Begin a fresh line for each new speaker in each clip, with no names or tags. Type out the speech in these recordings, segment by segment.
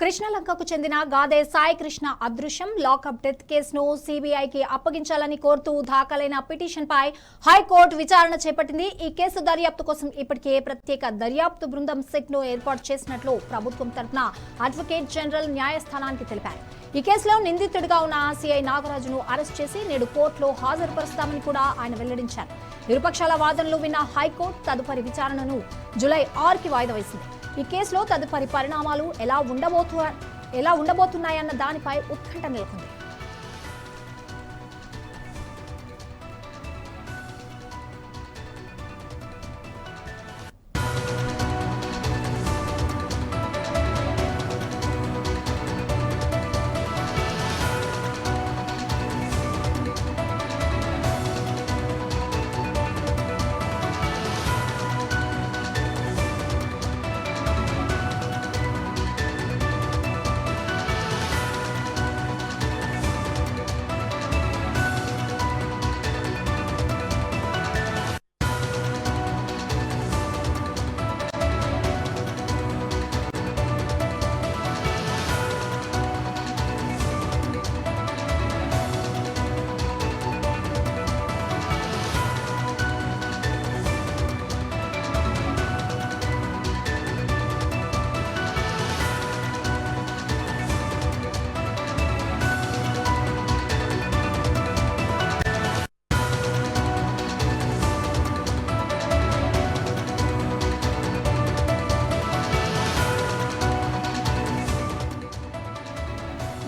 కృష్ణలంకకు చెందిన గాదే సాయి కృష్ణ అదృశ్యం lockup death కేసును సీబీఐకి అప్పగించాలని కోరుతూ దాఖలైన పిటిషన్పై హైకోర్టు విచారణ చేపట్టింది. ఈ కేసు దర్యాప్తు కోసం ఇప్పటికే ప్రత్యేక దర్యాప్తు బృందం సెట్ను ఏర్పాటు చేసినట్లు ప్రభుత్వం తరఫున అడ్వకేట్ జనరల్ న్యాయస్థానానికి తెలిపారు. ఈ కేసులో నిందితుడిగా ఉన్న సిఐ నాగరాజును అరెస్ట్ చేసి నేడు కోర్టులో హాజరుపరుస్తామని కూడా ఆయన వెల్లడించారు. ఇరుపక్షాల వాదనలు విన్న హైకోర్టు తదుపరి విచారణను జూలై 6కి వాయిదా వేసింది. ఈ కేసులో తదుపరి పరిణామాలు ఎలా ఉండబోతున్నాయన్న దానిపై ఉత్కంఠ నెలకొంది.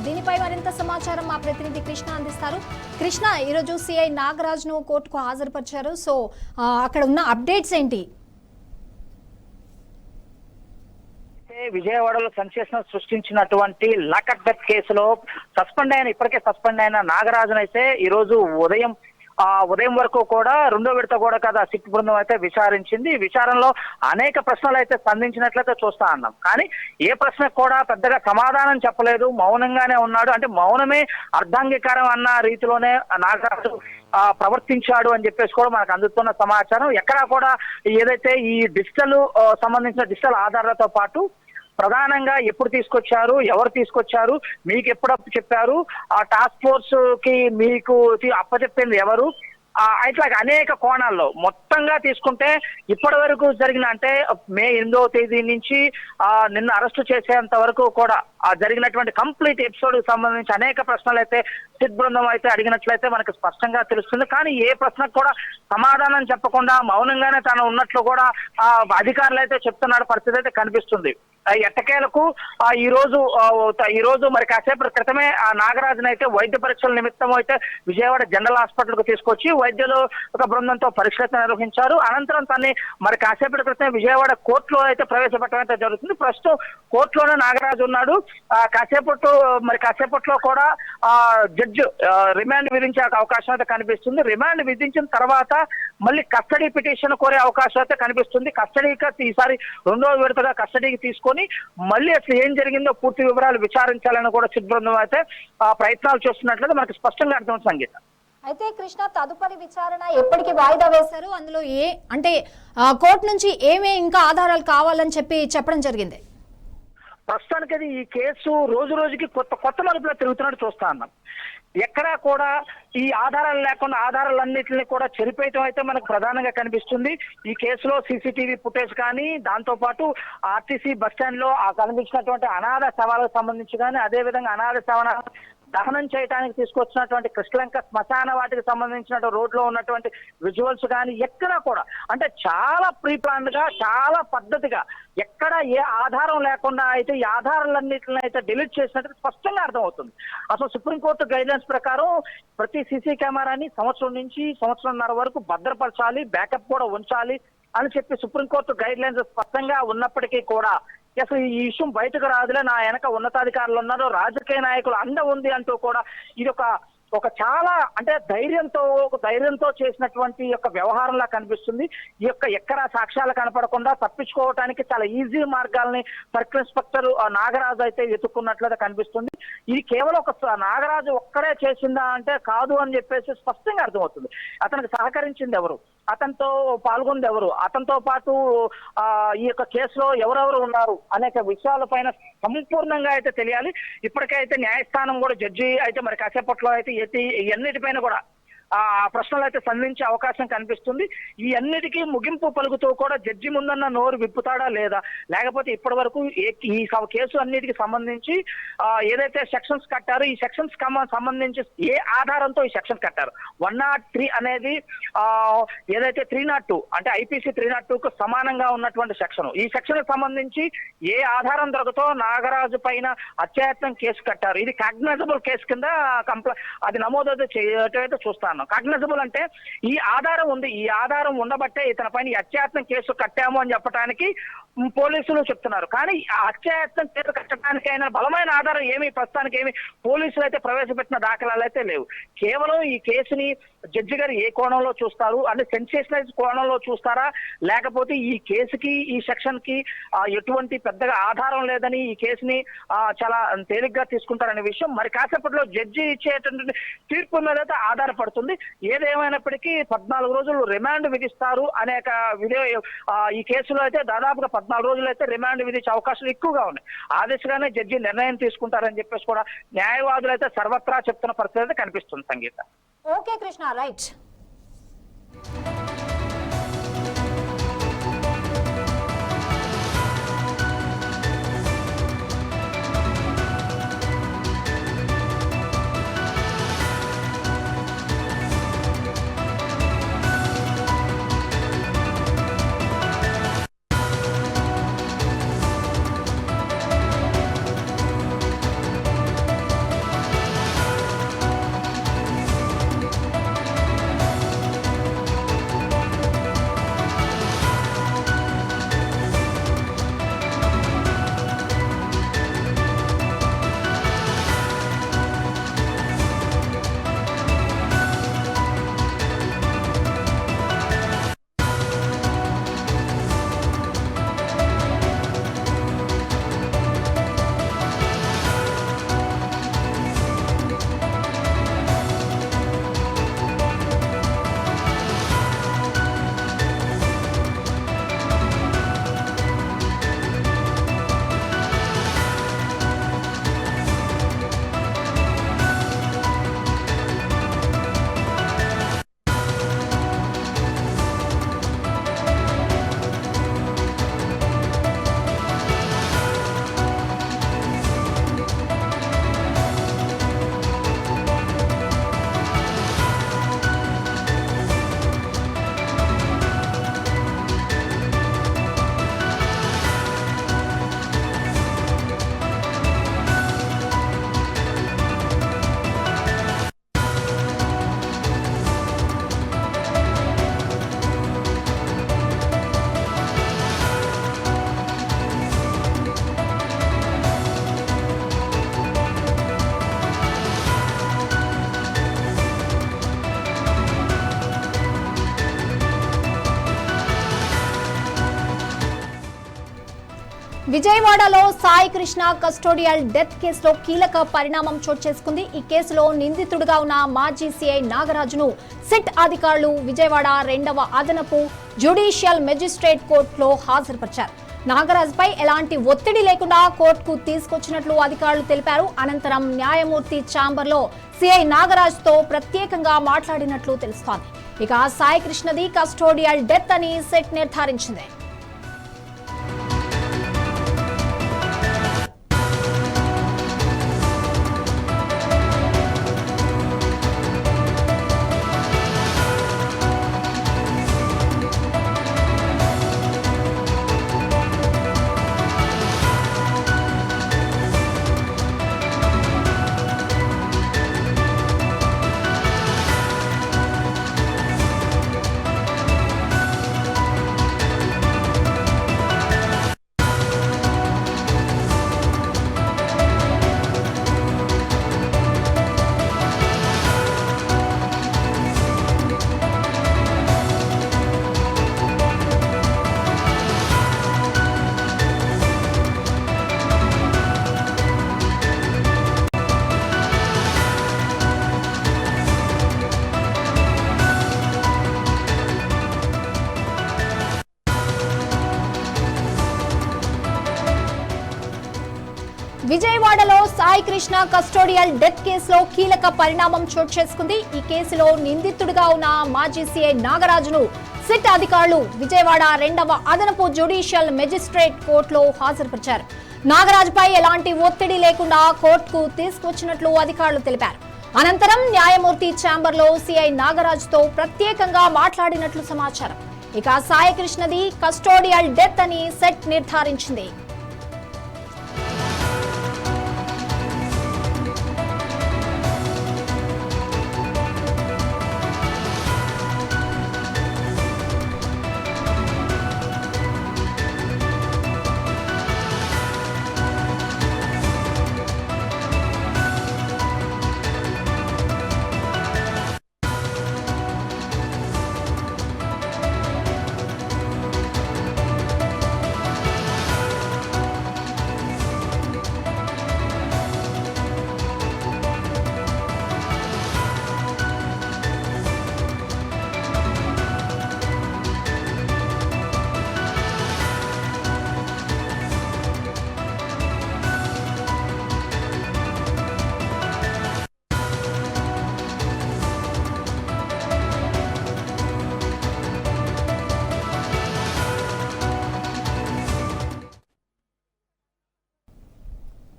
దీనిపై మరింత సమాచారం మా ప్రతినిధి కృష్ణ అందిస్తారు. కృష్ణ, ఈరోజు సిఐ నాగరాజ్ను కోర్టుకు హాజరుపరిచారు. సో అక్కడ ఉన్న అప్డేట్స్ ఏంటి?
విజయవాడలో సెన్సేషన్ సృష్టించినటువంటి లాకప్ డెత్ కేసులో ఇప్పటికే సస్పెండ్ అయిన నాగరాజును అయితే ఈ రోజు ఉదయం వరకు కూడా రెండో విడత కూడా కదా సిట్ బృందం అయితే విచారించింది. ఈ విచారణలో అనేక ప్రశ్నలు అయితే సంధించినట్లయితే చూస్తా అన్నాం. కానీ ఏ ప్రశ్నకు కూడా పెద్దగా సమాధానం చెప్పలేదు, మౌనంగానే ఉన్నాడు. అంటే మౌనమే అర్ధాంగీకారం అన్న రీతిలోనే నాగరాజు ప్రవర్తించాడు అని చెప్పేసి కూడా మనకు అందుతున్న సమాచారం. ఎక్కడా కూడా ఏదైతే ఈ సంబంధించిన డిజిటల్ ఆధారాలతో పాటు ప్రధానంగా ఎప్పుడు తీసుకొచ్చారు, ఎవరు తీసుకొచ్చారు, మీకు ఎప్పుడు చెప్పారు, ఆ టాస్క్ ఫోర్స్ కి మీకు అప్పచెప్పింది ఎవరు, ఇట్లాగా అనేక కోణాల్లో మొత్తంగా తీసుకుంటే ఇప్పటి వరకు జరిగిన అంటే మే 8వ తేదీ నుంచి నిన్న అరెస్టు చేసేంత వరకు కూడా జరిగినటువంటి కంప్లీట్ ఎపిసోడ్ కి సంబంధించి అనేక ప్రశ్నలు అయితే సిట్ బృందం అయితే అడిగినట్లయితే మనకు స్పష్టంగా తెలుస్తుంది. కానీ ఏ ప్రశ్నకు కూడా సమాధానం చెప్పకుండా మౌనంగానే తాను ఉన్నట్లు కూడా అధికారులు అయితే చెప్తున్న పరిస్థితి అయితే కనిపిస్తుంది. ఎట్టకేలకు ఈ రోజు మరి కాసేపటి క్రితమే ఆ నాగరాజును అయితే వైద్య పరీక్షల నిమిత్తం అయితే విజయవాడ జనరల్ హాస్పిటల్ కు తీసుకొచ్చి వైద్యులు ఒక బృందంతో పరీక్షలు నిర్వహించారు. అనంతరం తన్ని మరి కాసేపటి క్రితమే విజయవాడ కోర్టులో అయితే ప్రవేశపెట్టడం అయితే జరుగుతుంది. ప్రస్తుతం కోర్టులోనే నాగరాజు ఉన్నాడు. కాసేపట్లో కూడా జడ్జి రిమాండ్ విధించే అవకాశం అయితే కనిపిస్తుంది. రిమాండ్ విధించిన తర్వాత మళ్ళీ కస్టడీ పిటిషన్ కోరే అవకాశం అయితే కనిపిస్తుంది. కస్టడీకి ఈసారి రెండో విడతగా కస్టడీకి తీసుకొని మళ్ళీ అసలు ఏం జరిగిందో పూర్తి వివరాలు విచారించాలని కూడా సిట్ బృందం అయితే ప్రయత్నాలు చేస్తున్నట్లయితే మనకు స్పష్టంగా అర్థం సంగీత.
అయితే కృష్ణ, తదుపరి విచారణ ఎప్పటికి వాయిదా వేశారు? అందులో కోర్టు నుంచి ఏమే ఇంకా ఆధారాలు కావాలని చెప్పడం జరిగింది?
ప్రస్తుతానికి ఈ కేసు రోజు రోజుకి కొత్త మలుపులో తిరుగుతున్నట్టు చూస్తా ఉన్నాం. ఎక్కడా కూడా ఈ ఆధారాలు లేకుండా ఆధారాలన్నింటినీ కూడా చెరిపేయటం అయితే మనకు ప్రధానంగా కనిపిస్తుంది. ఈ కేసులో సీసీటీవీ ఫుటేజ్ కానీ, దాంతో పాటు ఆర్టీసీ బస్టాండ్ లో కనిపించినటువంటి అనాథ శవాలకు సంబంధించి కానీ, అదే విధంగా అనాథ శవాలను దహనం చేయడానికి తీసుకొచ్చినటువంటి కృష్ణలంక శ్మశాన వాటికి సంబంధించిన రోడ్ లో ఉన్నటువంటి విజువల్స్ కానీ ఎక్కడా కూడా అంటే చాలా ప్రీ ప్లాన్డ్ గా, చాలా పద్ధతిగా, ఎక్కడ ఏ ఆధారం లేకుండా అయితే ఈ ఆధారాలన్నింటిని అయితే డిలీట్ చేసినట్టు స్పష్టంగా అర్థమవుతుంది. అసలు సుప్రీంకోర్టు గైడ్లైన్స్ ప్రకారం ప్రతి సీసీ కెమెరాని సంవత్సరం నుంచి సంవత్సరంన్నర వరకు భద్రపరచాలి, బ్యాకప్ కూడా ఉంచాలి అని చెప్పి సుప్రీంకోర్టు గైడ్లైన్స్ స్పష్టంగా ఉన్నప్పటికీ కూడా అసలు ఈ విషయం బయటకు రాదులే, నా వెనక ఉన్నతాధికారులు ఉన్నారు, రాజకీయ నాయకులు అండ ఉంది అంటూ కూడా ఇది ఒక చాలా అంటే ధైర్యంతో చేసినటువంటి యొక్క వ్యవహారంలా కనిపిస్తుంది. ఈ యొక్క ఎక్కడ సాక్ష్యాలు కనపడకుండా తప్పించుకోవడానికి చాలా ఈజీ మార్గాల్ని సర్కిల్ ఇన్స్పెక్టర్ నాగరాజు అయితే వెతుక్కున్నట్లుగా కనిపిస్తుంది. ఇది కేవలం ఒక నాగరాజు ఒక్కడే చేసిందా అంటే కాదు అని చెప్పేసి స్పష్టంగా అర్థమవుతుంది. అతనికి సహకరించింది ఎవరు, అతనితో పాల్గొంది ఎవరు, అతనితో పాటు ఈ యొక్క కేసులో ఎవరెవరు ఉన్నారు అనేక విషయాలపైన సంపూర్ణంగా అయితే తెలియాలి. ఇప్పటికైతే న్యాయస్థానం కూడా జడ్జి అయితే మరి కాసేపట్లో అయితే ఎన్నిటిపైన కూడా ఆ ప్రశ్నలు అయితే సంధించే అవకాశం కనిపిస్తుంది. ఈ అన్నిటికీ ముగింపు పలుకుతూ కూడా జడ్జి ముందన్న నోరు విప్పుతాడా లేదా, లేకపోతే ఇప్పటి వరకు ఈ కేసు అన్నిటికి సంబంధించి ఏదైతే సెక్షన్స్ కట్టారో ఈ సెక్షన్స్ సంబంధించి ఏ ఆధారంతో ఈ సెక్షన్ కట్టారు. 103 అనేది ఏదైతే 302 అంటే ఐపీసీ 302కు సమానంగా ఉన్నటువంటి సెక్షన్. ఈ సెక్షన్ కి సంబంధించి ఏ ఆధారం దొరకతో నాగరాజు పైన అత్యాయత్నం కేసు కట్టారు. ఇది కాగ్నైజబుల్ కేసు కింద అది నమోదు చేయటైతే చూస్తాను. కాగ్నైజబుల్ అంటే ఈ ఆధారం ఉంది, ఈ ఆధారం ఉండబట్టే ఇతని పైన అత్యాయత్నం కేసు కట్టాము అని చెప్పడానికి పోలీసులు చెప్తున్నారు. కానీ ఆ అత్యాయత్నం కేసు కట్టడానికి అయిన బలమైన ఆధారం ఏమి ప్రస్తుతానికి ఏమి పోలీసులు అయితే ప్రవేశపెట్టిన దాఖలాలు అయితే లేవు. కేవలం ఈ కేసుని జడ్జి గారు ఏ కోణంలో చూస్తారు అంటే సెన్సేషనైజ్ కోణంలో చూస్తారా, లేకపోతే ఈ కేసుకి ఈ సెక్షన్ కి ఎటువంటి పెద్దగా ఆధారం లేదని ఈ కేసుని చాలా తేలిగ్గా తీసుకుంటారనే విషయం మరి కాసేపట్లో జడ్జి ఇచ్చేటువంటి తీర్పు మీద అయితే ఆధారపడుతుంది. ఏదేమైనప్పటికీ 14 రోజులు రిమాండ్ విధిస్తారు అనే ఈ కేసులో అయితే దాదాపుగా 14 రోజులు అయితే రిమాండ్ విధించే అవకాశాలు ఎక్కువగా ఉన్నాయి. ఆ దిశగానే జడ్జి నిర్ణయం తీసుకుంటారని చెప్పేసి కూడా న్యాయవాదులు అయితే సర్వత్రా చెప్తున్న పరిస్థితి అయితే కనిపిస్తుంది. సంగీత.
Okay Krishna, right. విజయవాడలో సాయి కృష్ణ కస్టోడియల్ డెత్ కేసులో కీలక పరిణామం చోటు చేసుకుంది. ఈ కేసులో నిందితుడిగా ఉన్న మాజీ సీఐ నాగరాజును సిట్ అధికారులు విజయవాడ 2వ అదనపు జ్యుడిషియల్ మెజిస్ట్రేట్ కోర్టులో హాజరుపరిచారు. నాగరాజుపై ఎలాంటి ఒత్తిడి లేకుండా కోర్టుకు తీసుకొచ్చినట్లు అధికారులు తెలిపారు. అనంతరం న్యాయమూర్తి ఛాంబర్లో సీఐ నాగరాజుతో ప్రత్యేకంగా మాట్లాడినట్లు తెలుస్తోంది. ఇక సాయి కృష్ణది కస్టోడియల్ డెత్ అని సిట్ నిర్ధారించింది. విజయవాడలో సాయి కృష్ణ కస్టోడియల్ డెత్ కేసులో కీలక పరిణామం చోటు చేసుకుంది. ఈ కేసులో నిందితుడిగా ఉన్న మాజీ సీఐ నాగరాజును సిట్ అధికారులు విజయవాడ 2వ అదనపు జ్యుడిషియల్ మెజిస్ట్రేట్ కోర్టులో హాజరుపరిచారు. నాగరాజుపై ఎలాంటి ఒత్తిడి లేకుండా కోర్టుకు తీసుకువచ్చినట్లు అధికారులు తెలిపారు. అనంతరం న్యాయమూర్తి ఛాంబర్లో సీఐ నాగరాజుతో ప్రత్యేకంగా మాట్లాడినట్లు సమాచారం. ఇక సాయి కృష్ణది కస్టోడియల్ డెత్ అని సెట్ నిర్ధారించింది.